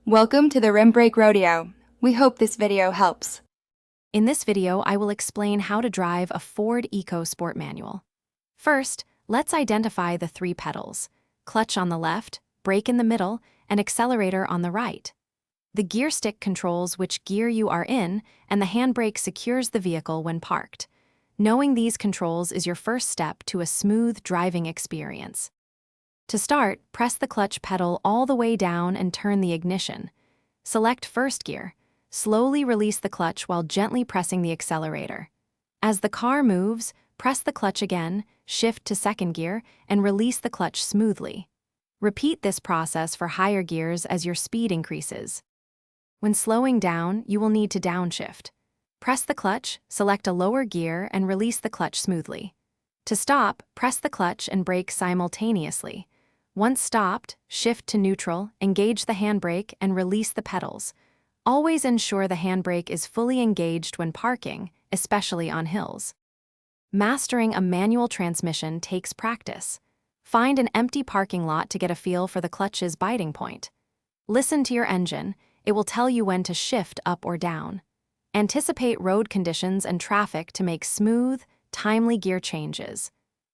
Welcome to the Rim Brake Rodeo. We hope this video helps. In this video, I will explain how to drive a Ford EcoSport manual. First, let's identify the three pedals: clutch on the left, brake in the middle, and accelerator on the right. The gear stick controls which gear you are in, and the handbrake secures the vehicle when parked. Knowing these controls is your first step to a smooth driving experience. To start, press the clutch pedal all the way down and turn the ignition. Select first gear. Slowly release the clutch while gently pressing the accelerator. As the car moves, press the clutch again, shift to second gear, and release the clutch smoothly. Repeat this process for higher gears as your speed increases. When slowing down, you will need to downshift. Press the clutch, select a lower gear, and release the clutch smoothly. To stop, press the clutch and brake simultaneously. Once stopped, shift to neutral, engage the handbrake, and release the pedals. Always ensure the handbrake is fully engaged when parking, especially on hills. Mastering a manual transmission takes practice. Find an empty parking lot to get a feel for the clutch's biting point. Listen to your engine. It will tell you when to shift up or down. Anticipate road conditions and traffic to make smooth, timely gear changes.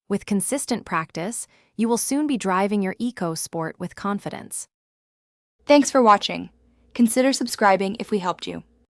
With consistent practice, you will soon be driving your EcoSport with confidence. Thanks for watching. Consider subscribing if we helped you.